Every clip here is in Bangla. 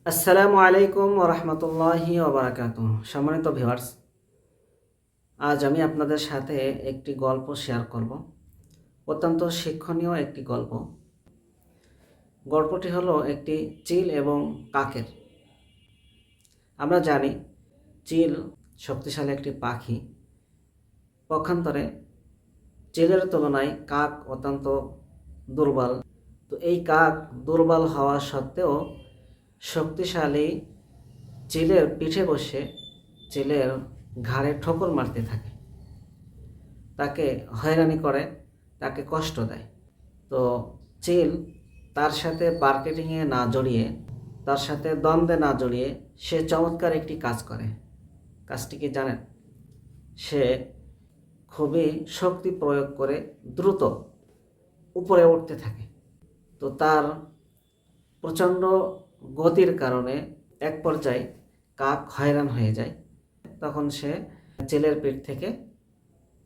আসসালামু আলাইকুম ওয়া রাহমাতুল্লাহি ওয়া বারাকাতুহু। সম্মানিত ভিউয়ার্স, আজ আমি আপনাদের সাথে একটি গল্প শেয়ার করব। অত্যন্ত শিক্ষণীয় একটি গল্প। গল্পটি হলো একটি চিল এবং কাকের। আমরা জানি চিল শক্তিশালী একটি পাখি। পক্ষান্তরে চিলের তুলনায় কাক অত্যন্ত দুর্বল। তো এই কাক দুর্বল হওয়া সত্ত্বেও শক্তিশালী চিলের পিঠে বসে চিলের ঘাড়ে ঠোকর মারতে থাকে, তাকে হয়রানি করে, তাকে কষ্ট দেয়। তো চিল তার সাথে মার্কেটিংয়ে না জড়িয়ে, তার সাথে দ্বন্দ্বে না জড়িয়ে সে চমৎকার একটি কাজ করে। কাজটি কি জানেন? সে খুবই শক্তি প্রয়োগ করে দ্রুত উপরে উঠতে থাকে। তো তার প্রচণ্ড গতির কারণে এক পর্যায়ে কাক হয়রান হয়ে যায়। তখন সে চিলের পিঠ থেকে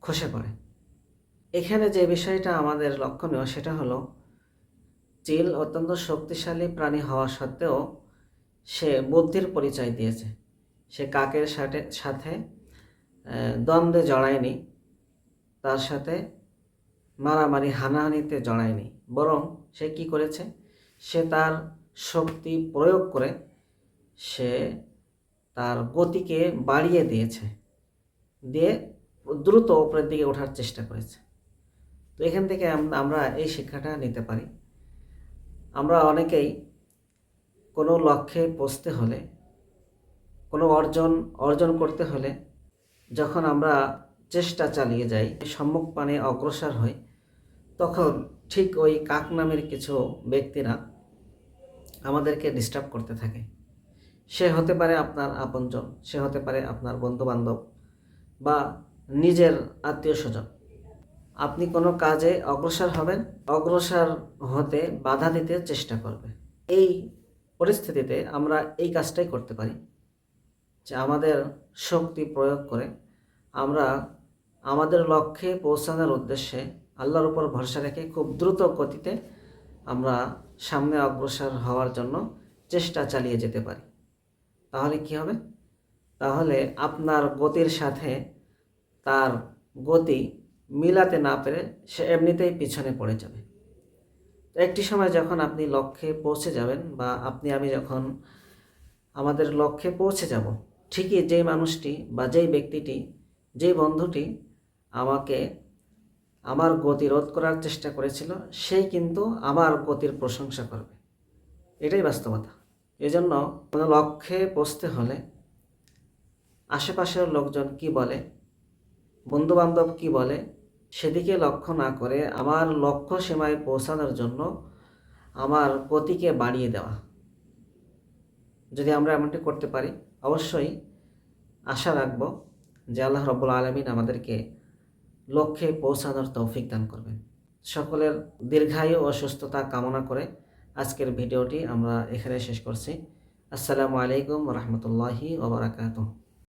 খসে পড়ে। এখানে যে বিষয়টা আমাদের লক্ষণীয় সেটা হলো, চিল অত্যন্ত শক্তিশালী প্রাণী হওয়া সত্ত্বেও সে বুদ্ধির পরিচয় দিয়েছে। সে কাকের সাথে দ্বন্দ্বে জড়ায়নি, তার সাথে মারামারি হানাহানিতে জড়ায়নি, বরং সে কি করেছে, সে তার শক্তি প্রয়োগ করে সে তার গতিকে বাড়িয়ে দিয়ে দ্রুত উপরের দিকে ওঠার চেষ্টা করেছে। তো এখান থেকে আমরা এই শিক্ষাটা নিতে পারি। আমরা অনেকেই কোনো লক্ষ্যে পৌঁছতে হলে, কোনো অর্জন করতে হলে যখন আমরা চেষ্টা চালিয়ে যাই, সম্মুখপানে অগ্রসর হই, তখন ঠিক ওই কাক নামের কিছু ব্যক্তিরা আমাদেরকে ডিস্টার্ব করতে থাকে। সে হতে পারে আপনার আপনজন, সে হতে পারে আপনার বন্ধুবান্ধব বা নিজের আত্মীয় স্বজন। আপনি কোনো কাজে অগ্রসর হবেন, অগ্রসর হতে বাধা দিতে চেষ্টা করবে। এই পরিস্থিতিতে আমরা এই কাজটাই করতে পারি যে আমাদের শক্তি প্রয়োগ করে আমরা আমাদের লক্ষ্যে পৌঁছানোর উদ্দেশ্যে আল্লাহর উপর ভরসা রেখে খুব দ্রুত গতিতে আমরা সামনে অগ্রসর হওয়ার জন্য চেষ্টা চালিয়ে যেতে পারি। তাহলে কি হবে? তাহলে আপনার গতির সাথে তার গতি মিলাতে না পেরে সে এমনিতেই পিছনে পড়ে যাবে। একটি সময় যখন আপনি লক্ষ্যে পৌঁছে যাবেন, বা আমি যখন আমাদের লক্ষ্যে পৌঁছে যাব, ঠিকই যেই মানুষটি বা যেই ব্যক্তিটি, যেই বন্ধুটি আমাকে আমার গতি রোধ করার চেষ্টা করেছিল, সেই কিন্তু আমার গতির প্রশংসা করবে। এটাই বাস্তবতা। এজন্য কোনো লক্ষ্যে পৌঁছতে হলে আশেপাশের লোকজন কি বলে, বন্ধুবান্ধব কি বলে, সেদিকে লক্ষ্য না করে আমার লক্ষ্য সীমায় পৌঁছানোর জন্য আমার গতিকে বাড়িয়ে দেওয়া। যদি আমরা এমনটি করতে পারি, অবশ্যই আশা রাখব যে আল্লাহ রাব্বুল আলামিন আমাদেরকে লক্ষ্যে পৌঁছানোর তৌফিক দান করবেন। সকলের দীর্ঘায়ু ও সুস্থতা কামনা করে আজকের ভিডিওটি আমরা এখানে শেষ করছি। আসসালামু আলাইকুম ওয়া রাহমাতুল্লাহি ওয়া বারাকাতুহু।